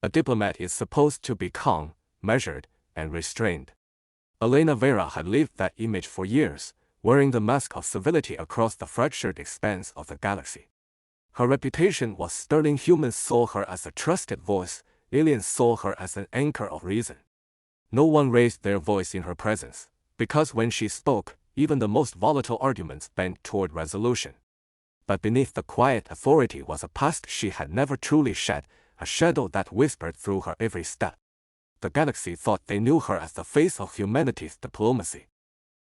A diplomat is supposed to be calm, measured, and restrained. Elena Vera had lived that image for years, wearing the mask of civility across the fractured expanse of the galaxy. Her reputation was sterling. Humans saw her as a trusted voice, aliens saw her as an anchor of reason. No one raised their voice in her presence, because when she spoke, even the most volatile arguments bent toward resolution. But beneath the quiet authority was a past she had never truly shed, a shadow that whispered through her every step. The galaxy thought they knew her as the face of humanity's diplomacy.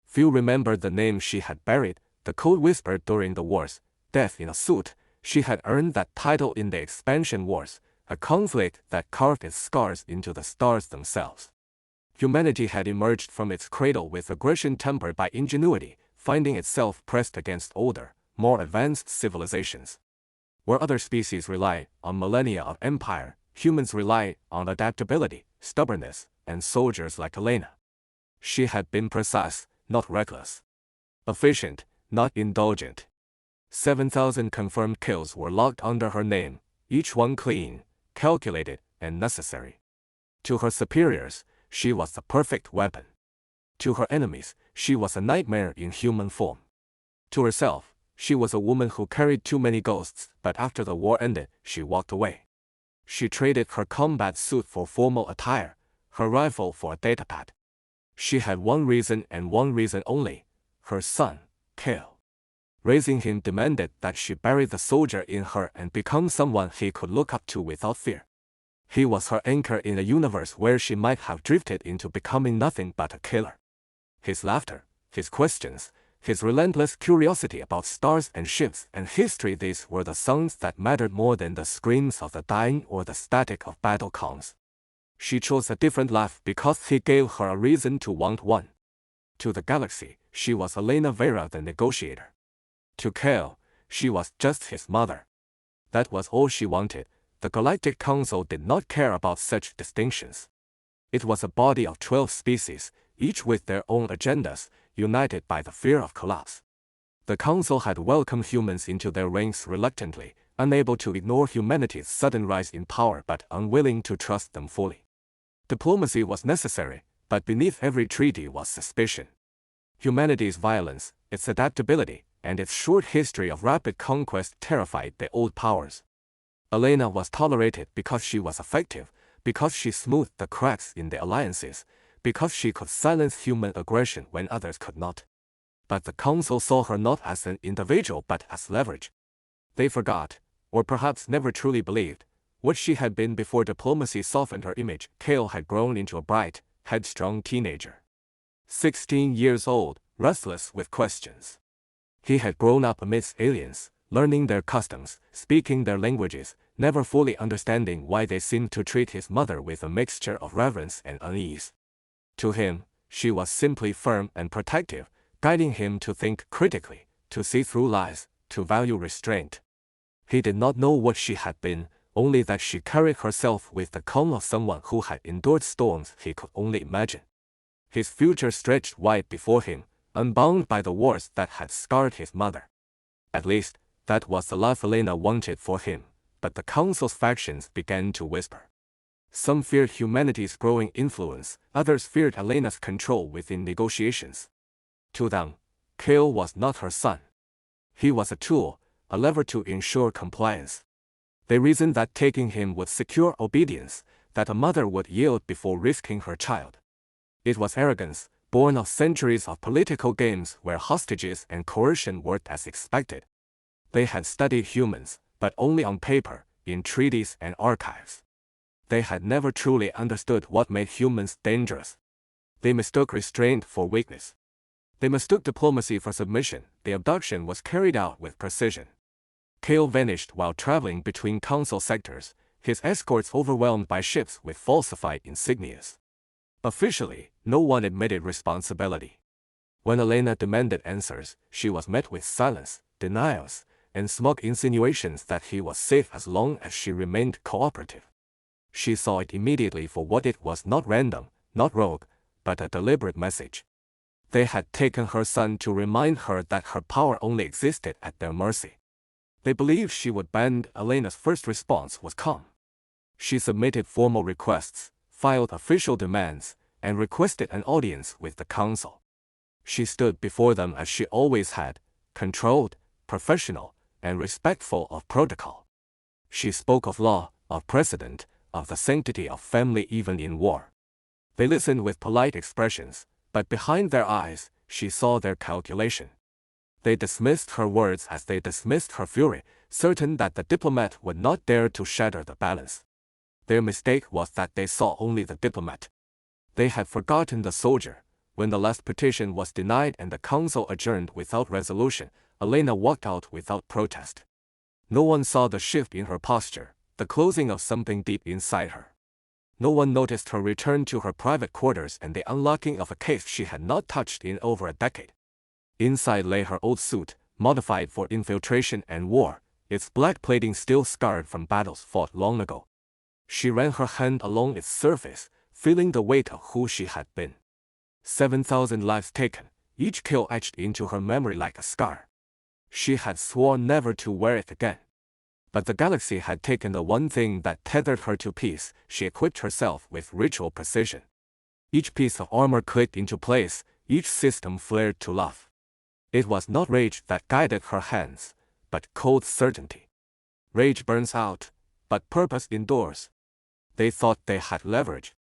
Few remembered the name she had buried, the code whispered during the wars, death in a suit. She had earned that title in the expansion wars, a conflict that carved its scars into the stars themselves. Humanity had emerged from its cradle with aggression tempered by ingenuity, finding itself pressed against older, more advanced civilizations. Where other species rely on millennia of empire, humans rely on adaptability, stubbornness, and soldiers like Elena. She had been precise, not reckless. Efficient, not indulgent. 7,000 confirmed kills were logged under her name, each one clean, calculated, and necessary. To her superiors, she was the perfect weapon. To her enemies, she was a nightmare in human form. To herself, she was a woman who carried too many ghosts, but after the war ended, she walked away. She traded her combat suit for formal attire, her rifle for a datapad. She had one reason and one reason only: her son, Kale. Raising him demanded that she bury the soldier in her and become someone he could look up to without fear. He was her anchor in a universe where she might have drifted into becoming nothing but a killer. His laughter, his questions, his relentless curiosity about stars and ships and history, these were the sounds that mattered more than the screams of the dying or the static of battle comms. She chose a different life because he gave her a reason to want one. To the galaxy, she was Elena Vera the negotiator. To Kale, she was just his mother. That was all she wanted. The Galactic Council did not care about such distinctions. It was a body of 12 species, each with their own agendas, united by the fear of collapse. The Council had welcomed humans into their ranks reluctantly, unable to ignore humanity's sudden rise in power but unwilling to trust them fully. Diplomacy was necessary, but beneath every treaty was suspicion. Humanity's violence, its adaptability, and its short history of rapid conquest terrified the old powers. Elena was tolerated because she was effective, because she smoothed the cracks in the alliances, because she could silence human aggression when others could not. But the Council saw her not as an individual but as leverage. They forgot, or perhaps never truly believed, what she had been before diplomacy softened her image. Kale had grown into a bright, headstrong teenager. 16 years old, restless with questions. He had grown up amidst aliens, learning their customs, speaking their languages, never fully understanding why they seemed to treat his mother with a mixture of reverence and unease. To him, she was simply firm and protective, guiding him to think critically, to see through lies, to value restraint. He did not know what she had been, only that she carried herself with the calm of someone who had endured storms he could only imagine. His future stretched wide before him, unbound by the wars that had scarred his mother. At least, that was the life Elena wanted for him, but the Council's factions began to whisper. Some feared humanity's growing influence, others feared Elena's control within negotiations. To them, Kale was not her son. He was a tool, a lever to ensure compliance. They reasoned that taking him would secure obedience, that a mother would yield before risking her child. It was arrogance, born of centuries of political games where hostages and coercion worked as expected. They had studied humans, but only on paper, in treaties and archives. They had never truly understood what made humans dangerous. They mistook restraint for weakness. They mistook diplomacy for submission. The abduction was carried out with precision. Kale vanished while traveling between Council sectors, his escorts overwhelmed by ships with falsified insignias. Officially, no one admitted responsibility. When Elena demanded answers, she was met with silence, denials, and smug insinuations that he was safe as long as she remained cooperative. She saw it immediately for what it was: not random, not rogue, but a deliberate message. They had taken her son to remind her that her power only existed at their mercy. They believed she would bend. Elena's first response was calm. She submitted formal requests, filed official demands, and requested an audience with the council. She stood before them as she always had, controlled, professional, and respectful of protocol. She spoke of law, of precedent, of the sanctity of family even in war. They listened with polite expressions, but behind their eyes, she saw their calculation. They dismissed her words as they dismissed her fury, certain that the diplomat would not dare to shatter the balance. Their mistake was that they saw only the diplomat. They had forgotten the soldier. When the last petition was denied and the council adjourned without resolution, Elena walked out without protest. No one saw the shift in her posture, the closing of something deep inside her. No one noticed her return to her private quarters and the unlocking of a case she had not touched in over a decade. Inside lay her old suit, modified for infiltration and war, its black plating still scarred from battles fought long ago. She ran her hand along its surface, feeling the weight of who she had been. 7,000 lives taken, each kill etched into her memory like a scar. She had sworn never to wear it again. But the galaxy had taken the one thing that tethered her to peace. She equipped herself with ritual precision. Each piece of armor clicked into place, each system flared to life. It was not rage that guided her hands, but cold certainty. Rage burns out, but purpose endures. They thought they had leverage.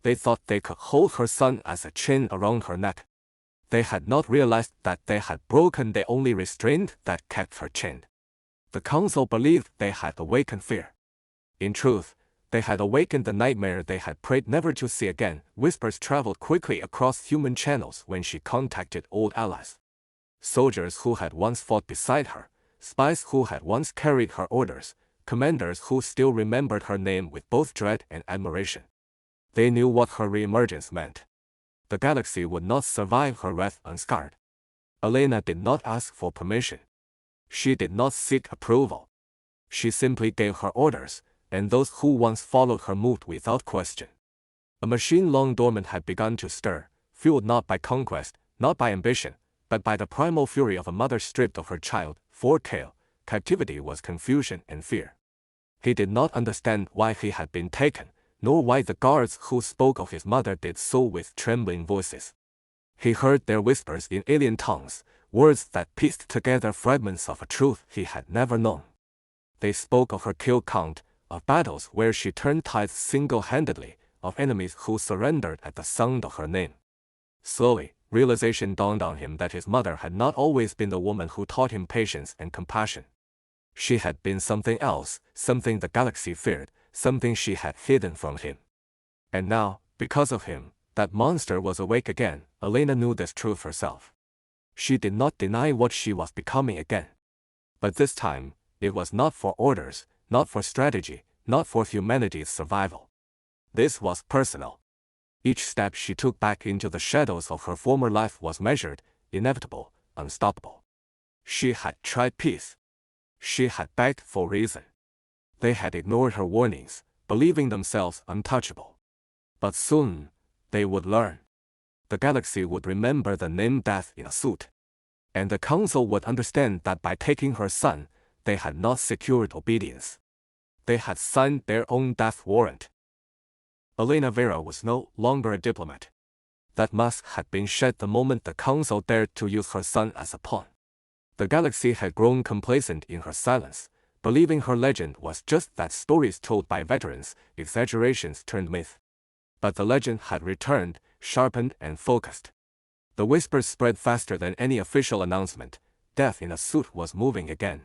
They thought they could hold her son as a chain around her neck. They had not realized that they had broken the only restraint that kept her chained. The council believed they had awakened fear. In truth, they had awakened the nightmare they had prayed never to see again. Whispers traveled quickly across human channels when she contacted old allies. Soldiers who had once fought beside her, spies who had once carried her orders, commanders who still remembered her name with both dread and admiration. They knew what her reemergence meant. The galaxy would not survive her wrath unscarred. Elena did not ask for permission. She did not seek approval. She simply gave her orders, and those who once followed her moved without question. A machine long dormant had begun to stir, fueled not by conquest, not by ambition, but by the primal fury of a mother stripped of her child. For Kale, captivity was confusion and fear. He did not understand why he had been taken, nor why the guards who spoke of his mother did so with trembling voices. He heard their whispers in alien tongues, words that pieced together fragments of a truth he had never known. They spoke of her kill count, of battles where she turned tides single-handedly, of enemies who surrendered at the sound of her name. Slowly, realization dawned on him that his mother had not always been the woman who taught him patience and compassion. She had been something else, something the galaxy feared, something she had hidden from him. And now, because of him, that monster was awake again. Elena knew this truth herself. She did not deny what she was becoming again. But this time, it was not for orders, not for strategy, not for humanity's survival. This was personal. Each step she took back into the shadows of her former life was measured, inevitable, unstoppable. She had tried peace. She had begged for reason. They had ignored her warnings, believing themselves untouchable. But soon, they would learn. The galaxy would remember the name Death in a suit. And the council would understand that by taking her son, they had not secured obedience. They had signed their own death warrant. Elena Vera was no longer a diplomat. That mask had been shed the moment the council dared to use her son as a pawn. The galaxy had grown complacent in her silence, believing her legend was just that, stories told by veterans, exaggerations turned myth. But the legend had returned, sharpened and focused. The whispers spread faster than any official announcement. Death in a suit was moving again.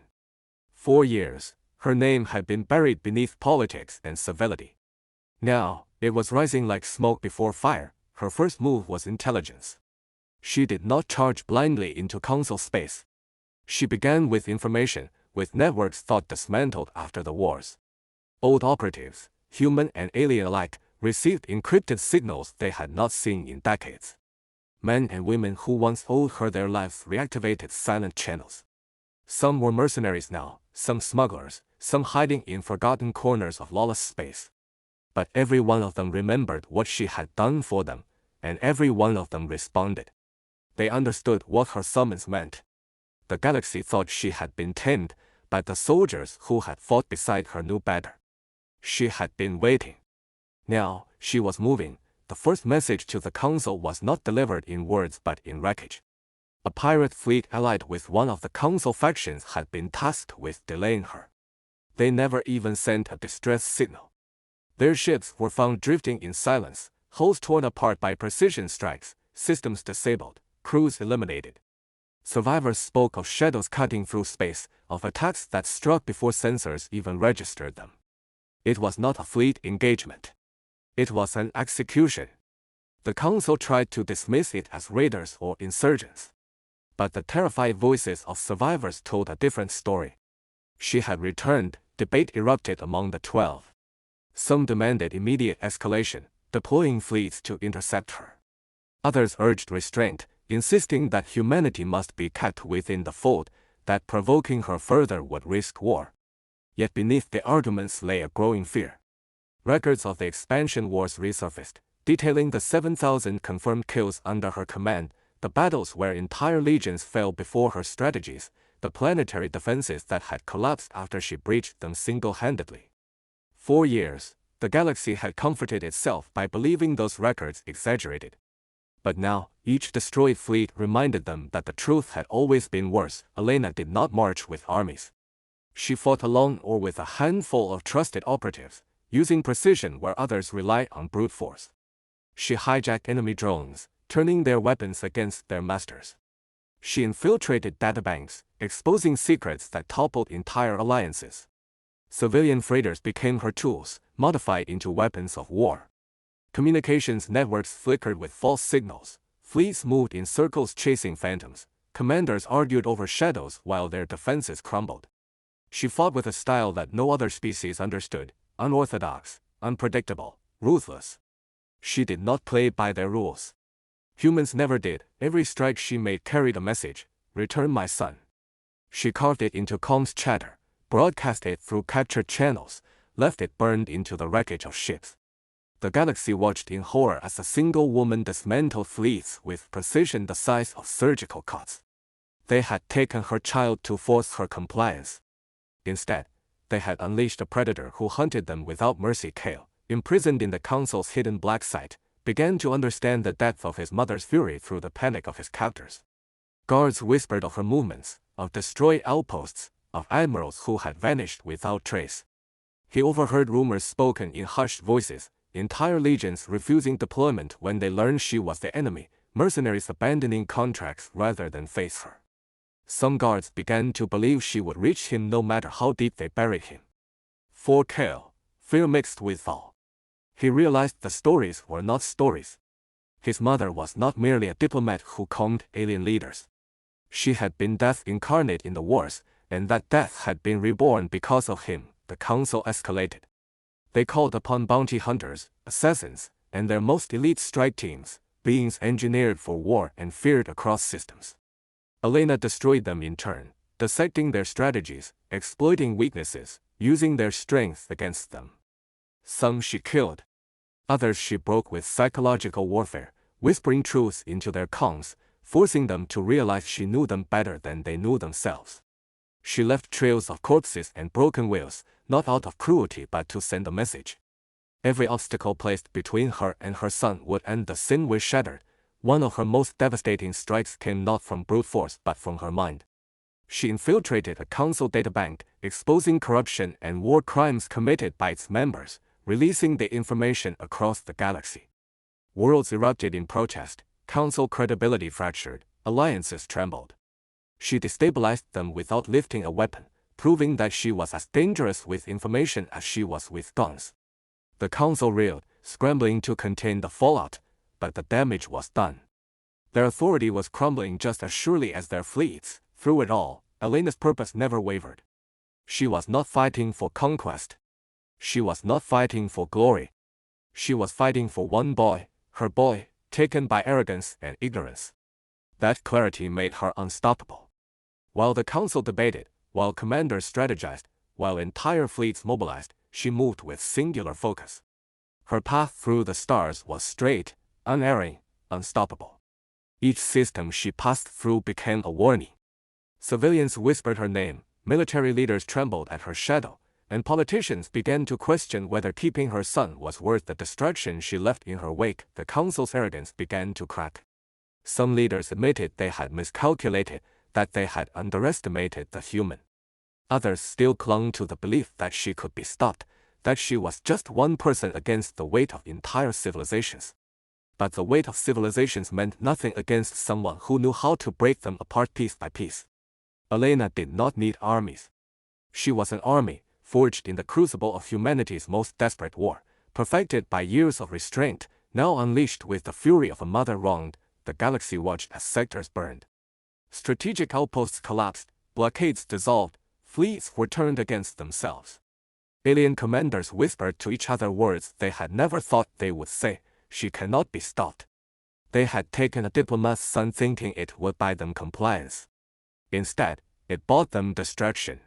4 years, her name had been buried beneath politics and civility. Now, it was rising like smoke before fire. Her first move was intelligence. She did not charge blindly into council space. She began with information, with networks thought dismantled after the wars. Old operatives, human and alien alike, received encrypted signals they had not seen in decades. Men and women who once owed her their lives reactivated silent channels. Some were mercenaries now, some smugglers, some hiding in forgotten corners of lawless space. But every one of them remembered what she had done for them, and every one of them responded. They understood what her summons meant. The galaxy thought she had been tamed, but the soldiers who had fought beside her knew better. She had been waiting. Now, she was moving. The first message to the Council was not delivered in words but in wreckage. A pirate fleet allied with one of the Council factions had been tasked with delaying her. They never even sent a distress signal. Their ships were found drifting in silence, hulls torn apart by precision strikes, systems disabled, crews eliminated. Survivors spoke of shadows cutting through space, of attacks that struck before sensors even registered them. It was not a fleet engagement. It was an execution. The Council tried to dismiss it as raiders or insurgents. But the terrified voices of survivors told a different story. She had returned. Debate erupted among the 12. Some demanded immediate escalation, deploying fleets to intercept her. Others urged restraint, insisting that humanity must be kept within the fold, that provoking her further would risk war. Yet beneath the arguments lay a growing fear. Records of the expansion wars resurfaced, detailing the 7,000 confirmed kills under her command, the battles where entire legions fell before her strategies, the planetary defenses that had collapsed after she breached them single-handedly. 4 years, the galaxy had comforted itself by believing those records exaggerated. But now, each destroyed fleet reminded them that the truth had always been worse. Elena did not march with armies. She fought alone or with a handful of trusted operatives, using precision where others rely on brute force. She hijacked enemy drones, turning their weapons against their masters. She infiltrated databanks, exposing secrets that toppled entire alliances. Civilian freighters became her tools, modified into weapons of war. Communications networks flickered with false signals, fleets moved in circles chasing phantoms, commanders argued over shadows while their defenses crumbled. She fought with a style that no other species understood, unorthodox, unpredictable, ruthless. She did not play by their rules. Humans never did. Every strike she made carried a message: return my son. She carved it into comms chatter, broadcast it through captured channels, left it burned into the wreckage of ships. The galaxy watched in horror as a single woman dismantled fleets with precision the size of surgical cuts. They had taken her child to force her compliance. Instead, they had unleashed a predator who hunted them without mercy. Kale, imprisoned in the Council's hidden black site, began to understand the depth of his mother's fury through the panic of his captors. Guards whispered of her movements, of destroyed outposts, of admirals who had vanished without trace. He overheard rumors spoken in hushed voices, entire legions refusing deployment when they learned she was the enemy, mercenaries abandoning contracts rather than face her. Some guards began to believe she would reach him no matter how deep they buried him. For Kale, fear mixed with awe. He realized the stories were not stories. His mother was not merely a diplomat who calmed alien leaders. She had been death incarnate in the wars, and that death had been reborn because of him. The Council escalated. They called upon bounty hunters, assassins, and their most elite strike teams, beings engineered for war and feared across systems. Elena destroyed them in turn, dissecting their strategies, exploiting weaknesses, using their strength against them. Some she killed. Others she broke with psychological warfare, whispering truths into their comms, forcing them to realize she knew them better than they knew themselves. She left trails of corpses and broken wheels, not out of cruelty but to send a message. Every obstacle placed between her and her son would end the sin we shattered. One of her most devastating strikes came not from brute force but from her mind. She infiltrated a Council databank, exposing corruption and war crimes committed by its members, releasing the information across the galaxy. Worlds erupted in protest, Council credibility fractured, alliances trembled. She destabilized them without lifting a weapon, proving that she was as dangerous with information as she was with guns. The Council reeled, scrambling to contain the fallout, but the damage was done. Their authority was crumbling just as surely as their fleets. Through it all, Elena's purpose never wavered. She was not fighting for conquest. She was not fighting for glory. She was fighting for one boy, her boy, taken by arrogance and ignorance. That clarity made her unstoppable. While the Council debated, while commanders strategized, while entire fleets mobilized, she moved with singular focus. Her path through the stars was straight, unerring, unstoppable. Each system she passed through became a warning. Civilians whispered her name, military leaders trembled at her shadow, and politicians began to question whether keeping her son was worth the destruction she left in her wake. The council's arrogance began to crack. Some leaders admitted they had miscalculated, that they had underestimated the human. Others still clung to the belief that she could be stopped, that she was just one person against the weight of entire civilizations. But the weight of civilizations meant nothing against someone who knew how to break them apart piece by piece. Elena did not need armies. She was an army, forged in the crucible of humanity's most desperate war, perfected by years of restraint, now unleashed with the fury of a mother wronged. The galaxy watched as sectors burned. Strategic outposts collapsed, blockades dissolved, fleets were turned against themselves. Alien commanders whispered to each other words they had never thought they would say: "She cannot be stopped." They had taken a diplomat's son thinking it would buy them compliance. Instead, it bought them destruction.